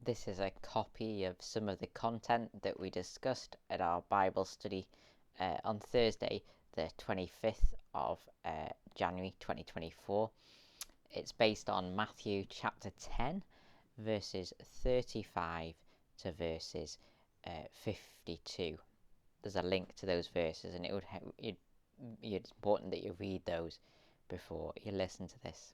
This is a copy of some of the content that we discussed at our Bible study on Thursday, the 25th of January 2024. It's based on Matthew chapter 10, verses 35 to verses 52. There's a link to those verses, and it's important that you read those before you listen to this.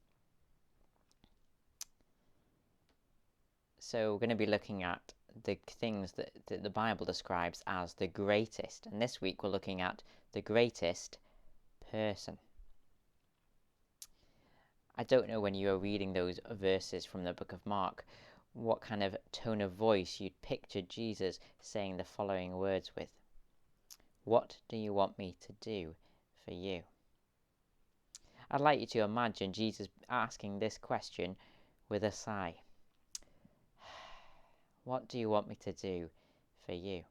So we're going to be looking at the things that the Bible describes as the greatest. And this week we're looking at the greatest person. I don't know, when you are reading those verses from the book of Mark, what kind of tone of voice you'd picture Jesus saying the following words with. What do you want me to do for you? I'd like you to imagine Jesus asking this question with a sigh. What do you want me to do for you?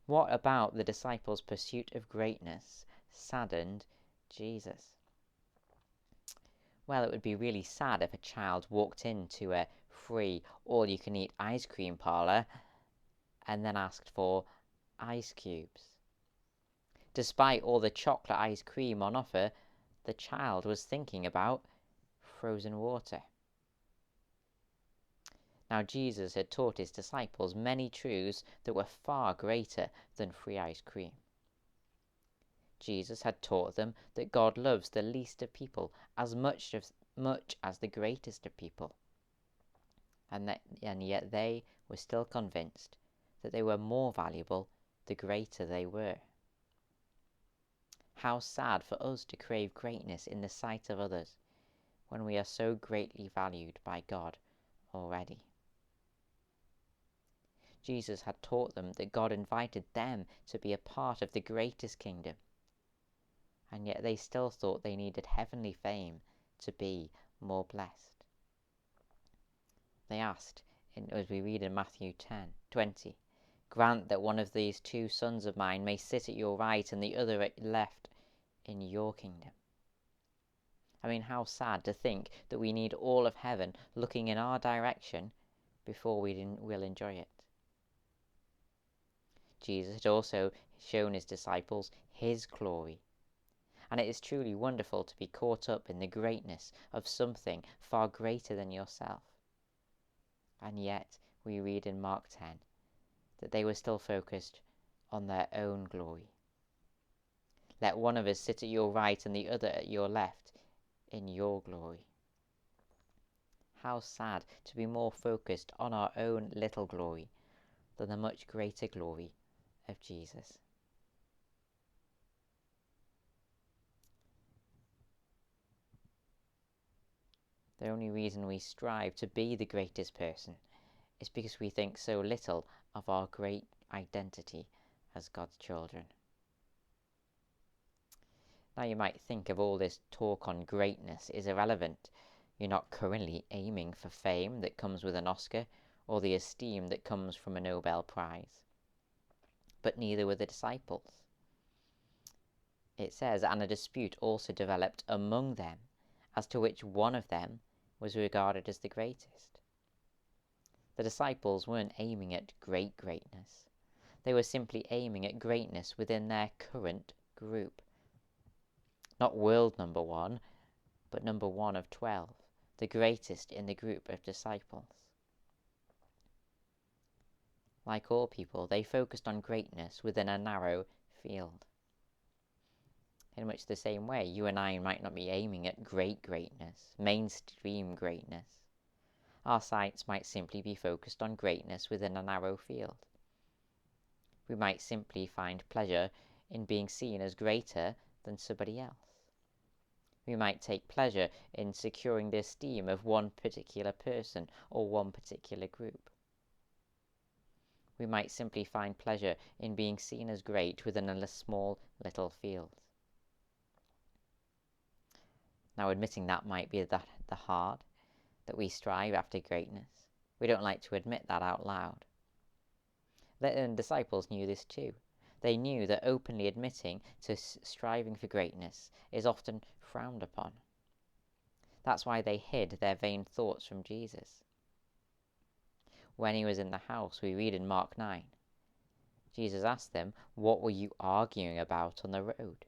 What about the disciples' pursuit of greatness saddened Jesus? Well, it would be really sad if a child walked into a free all-you-can-eat ice cream parlour and then asked for ice cubes. Despite all the chocolate ice cream on offer, the child was thinking about frozen water. Now, Jesus had taught his disciples many truths that were far greater than free ice cream. Jesus had taught them that God loves the least of people as much as the greatest of people, and yet they were still convinced that they were more valuable the greater they were. How sad for us to crave greatness in the sight of others when we are so greatly valued by God already. Jesus had taught them that God invited them to be a part of the greatest kingdom, and yet they still thought they needed heavenly fame to be more blessed. They asked, as we read in Matthew 10:20, "Grant that one of these two sons of mine may sit at your right and the other at your left in your kingdom." I mean, how sad to think that we need all of heaven looking in our direction before we'll enjoy it. Jesus had also shown his disciples his glory, and it is truly wonderful to be caught up in the greatness of something far greater than yourself. And yet we read in Mark 10 that they were still focused on their own glory. Let one of us sit at your right and the other at your left in your glory. How sad to be more focused on our own little glory than the much greater glory of Jesus. The only reason we strive to be the greatest person is because we think so little of our great identity as God's children. Now, you might think of all this talk on greatness is irrelevant. You're not currently aiming for fame that comes with an Oscar or the esteem that comes from a Nobel Prize. But neither were the disciples. It says, and a dispute also developed among them as to which one of them was regarded as the greatest. The disciples weren't aiming at greatness. They were simply aiming at greatness within their current group. Not world number one, but number one of 12, the greatest in the group of disciples. Like all people, they focused on greatness within a narrow field. In much the same way, you and I might not be aiming at greatness, mainstream greatness. Our sights might simply be focused on greatness within a narrow field. We might simply find pleasure in being seen as greater than somebody else. We might take pleasure in securing the esteem of one particular person or one particular group. We might simply find pleasure in being seen as great within a small little field. Now, admitting that might be the hard, that we strive after greatness. We don't like to admit that out loud. The disciples knew this too. They knew that openly admitting to striving for greatness is often frowned upon. That's why they hid their vain thoughts from Jesus. when he was in the house, we read in Mark 9. Jesus asked them, "What were you arguing about on the road?"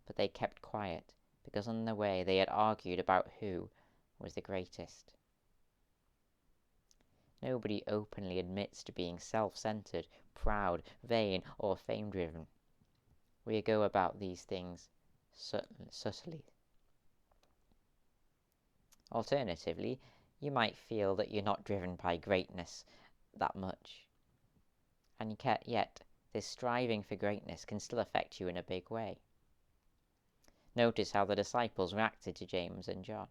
But they kept quiet, because on the way they had argued about who was the greatest. Nobody openly admits to being self-centered, proud, vain, or fame-driven. We go about these things subtly. Alternatively, you might feel that you're not driven by greatness that much, and yet this striving for greatness can still affect you in a big way. Notice how the disciples reacted to James and John.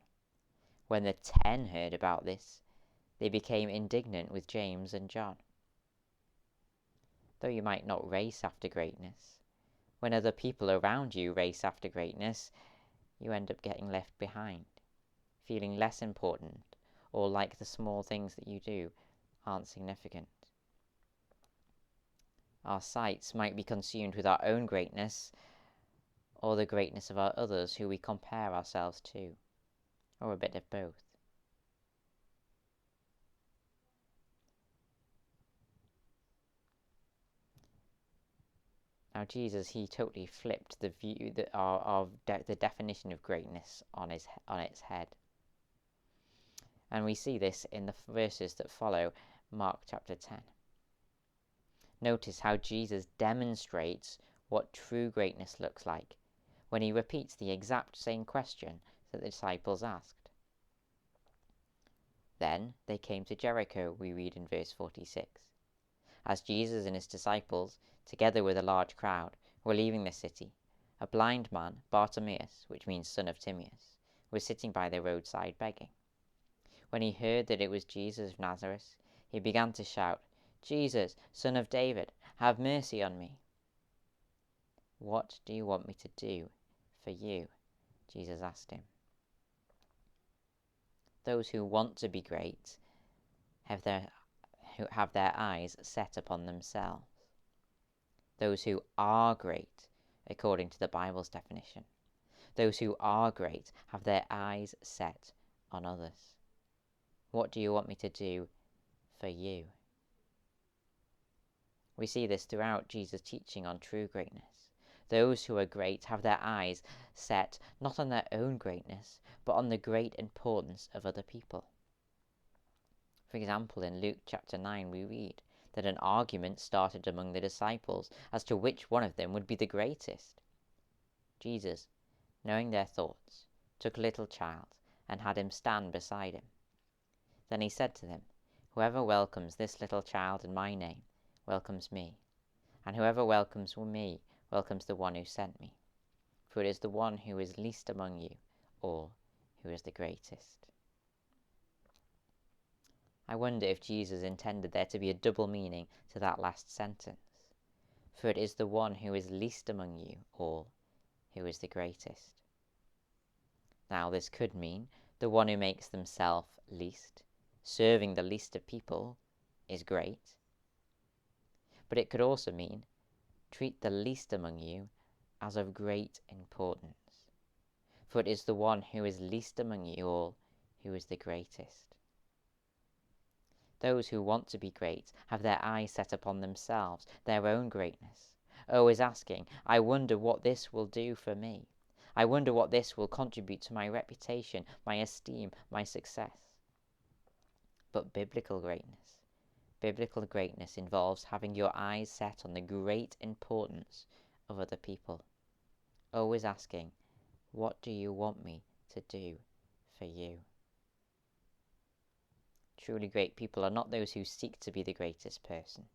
When the 10 heard about this, they became indignant with James and John. Though you might not race after greatness, when other people around you race after greatness, you end up getting left behind, feeling less important, or like the small things that you do aren't significant. Our sights might be consumed with our own greatness, or the greatness of others who we compare ourselves to, or a bit of both. Now Jesus, he totally flipped the view of the definition of greatness on its head. And we see this in the verses that follow Mark chapter 10. Notice how Jesus demonstrates what true greatness looks like when he repeats the exact same question that the disciples asked. Then they came to Jericho, we read in verse 46. As Jesus and his disciples, together with a large crowd, were leaving the city, a blind man, Bartimaeus, which means son of Timaeus, was sitting by the roadside begging. When he heard that it was Jesus of Nazareth, he began to shout, "Jesus, Son of David, have mercy on me." "What do you want me to do for you?" Jesus asked him. Those who want to be great have their eyes set upon themselves. Those who are great, according to the Bible's definition, those who are great have their eyes set on others. What do you want me to do for you? We see this throughout Jesus' teaching on true greatness. Those who are great have their eyes set not on their own greatness, but on the great importance of other people. For example, in Luke chapter 9 we read that an argument started among the disciples as to which one of them would be the greatest. Jesus, knowing their thoughts, took a little child and had him stand beside him. Then he said to them, "Whoever welcomes this little child in my name welcomes me, and whoever welcomes me welcomes the one who sent me. For it is the one who is least among you all who is the greatest." I wonder if Jesus intended there to be a double meaning to that last sentence. For it is the one who is least among you all who is the greatest. Now this could mean the one who makes themselves least, serving the least of people, is great. But it could also mean treat the least among you as of great importance. For it is the one who is least among you all who is the greatest. Those who want to be great have their eyes set upon themselves, their own greatness, always asking, "I wonder what this will do for me. I wonder what this will contribute to my reputation, my esteem, my success." But biblical greatness involves having your eyes set on the great importance of other people, always asking, "What do you want me to do for you?" Truly great people are not those who seek to be the greatest person.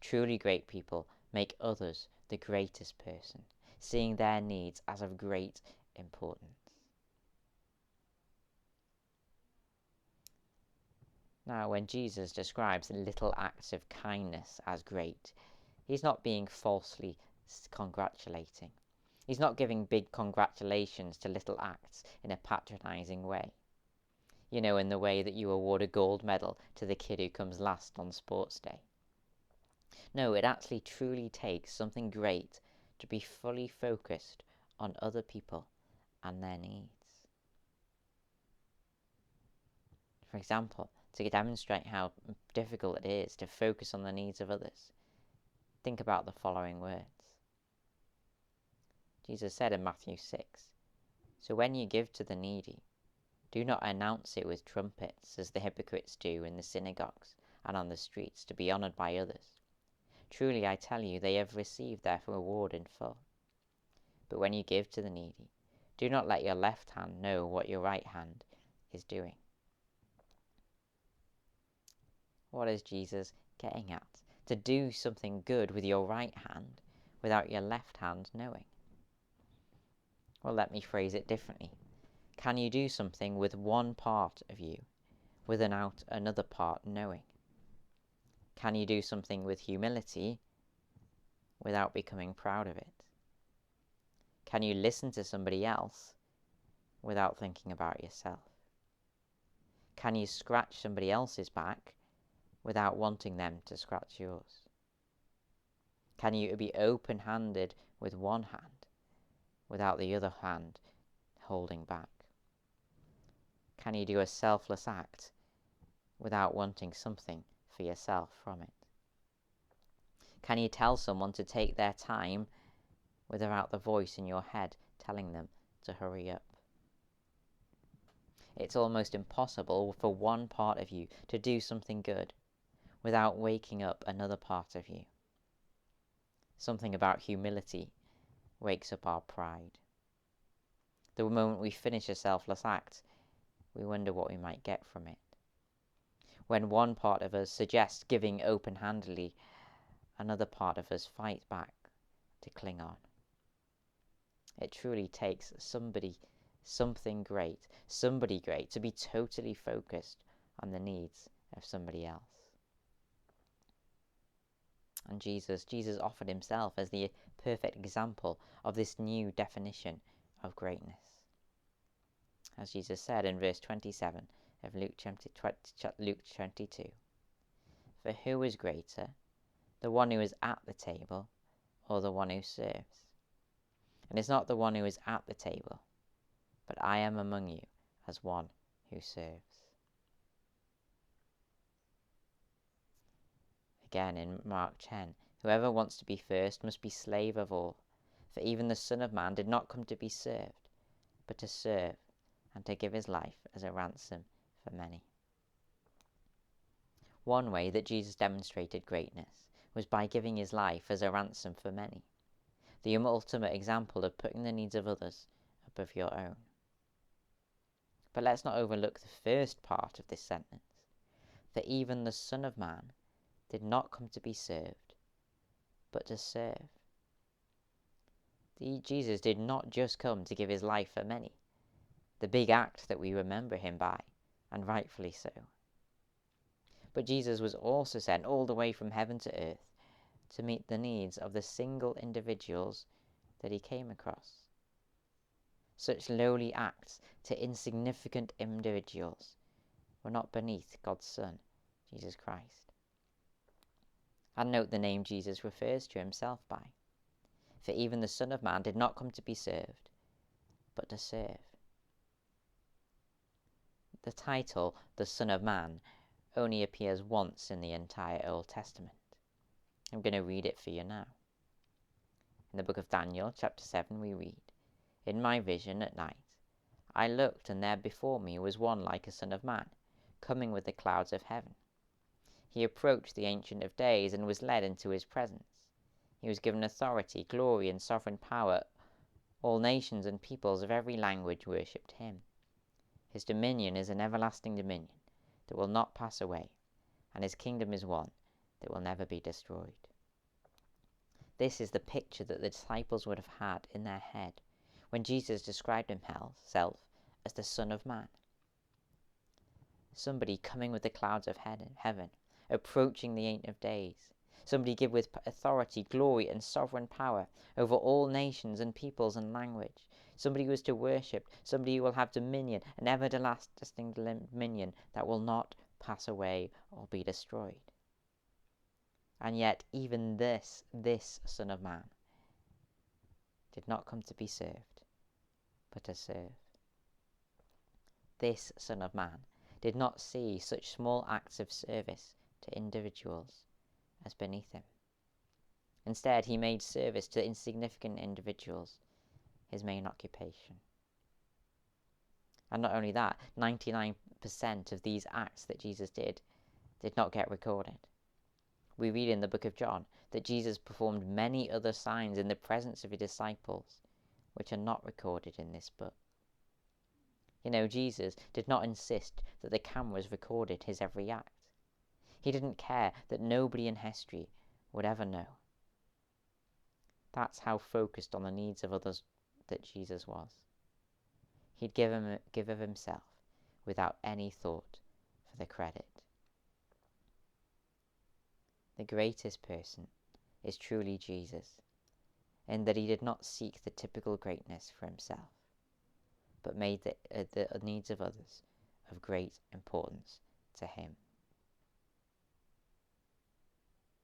Truly great people make others the greatest person, seeing their needs as of great importance. Now, when Jesus describes little acts of kindness as great, he's not being falsely congratulating. He's not giving big congratulations to little acts in a patronizing way. You know, in the way that you award a gold medal to the kid who comes last on sports day. No, it actually truly takes something great to be fully focused on other people and their needs. For example, to demonstrate how difficult it is to focus on the needs of others, think about the following words. Jesus said in Matthew 6, "So when you give to the needy, do not announce it with trumpets, as the hypocrites do in the synagogues and on the streets, to be honoured by others. Truly I tell you, they have received their reward in full. But when you give to the needy, do not let your left hand know what your right hand is doing." What is Jesus getting at? To do something good with your right hand without your left hand knowing. Well, let me phrase it differently. Can you do something with one part of you without another part knowing? Can you do something with humility without becoming proud of it? Can you listen to somebody else without thinking about yourself? Can you scratch somebody else's back without wanting them to scratch yours? Can you be open-handed with one hand without the other hand holding back? Can you do a selfless act without wanting something for yourself from it? Can you tell someone to take their time without the voice in your head telling them to hurry up? It's almost impossible for one part of you to do something good without waking up another part of you. Something about humility wakes up our pride. The moment we finish a selfless act, we wonder what we might get from it. When one part of us suggests giving open-handedly, another part of us fights back to cling on. It truly takes somebody great to be totally focused on the needs of somebody else. And Jesus offered himself as the perfect example of this new definition of greatness. As Jesus said in verse 27 of Luke 22, "For who is greater, the one who is at the table or the one who serves? And it's not the one who is at the table, but I am among you as one who serves." Again in Mark 10, "Whoever wants to be first must be slave of all. For even the Son of Man did not come to be served, but to serve and to give his life as a ransom for many." One way that Jesus demonstrated greatness was by giving his life as a ransom for many, the ultimate example of putting the needs of others above your own. But let's not overlook the first part of this sentence, for even the Son of Man did not come to be served, but to serve. Jesus did not just come to give his life for many, the big act that we remember him by, and rightfully so. But Jesus was also sent all the way from heaven to earth to meet the needs of the single individuals that he came across. Such lowly acts to insignificant individuals were not beneath God's Son, Jesus Christ. And note the name Jesus refers to himself by. For even the Son of Man did not come to be served, but to serve. The title, the Son of Man, only appears once in the entire Old Testament. I'm going to read it for you now. In the book of Daniel, chapter 7, we read, "In my vision at night, I looked, and there before me was one like a Son of Man, coming with the clouds of heaven. He approached the Ancient of Days and was led into his presence. He was given authority, glory, and sovereign power. All nations and peoples of every language worshipped him. His dominion is an everlasting dominion that will not pass away, and his kingdom is one that will never be destroyed." This is the picture that the disciples would have had in their head when Jesus described himself as the Son of Man. Somebody coming with the clouds of heaven, approaching the Ancient of Days. Somebody given with authority, glory, and sovereign power over all nations and peoples and language. Somebody who is to worship, somebody who will have dominion, an everlasting dominion that will not pass away or be destroyed. And yet even this Son of Man did not come to be served, but to serve. This Son of Man did not see such small acts of service to individuals as beneath him. Instead, he made service to insignificant individuals his main occupation. And not only that, 99% of these acts that Jesus did not get recorded. We read in the book of John that Jesus performed many other signs in the presence of his disciples, which are not recorded in this book. Jesus did not insist that the cameras recorded his every act. He didn't care that nobody in history would ever know. That's how focused on the needs of others that Jesus was. He'd give of himself without any thought for the credit. The greatest person is truly Jesus, in that he did not seek the typical greatness for himself, but made the needs of others of great importance to him.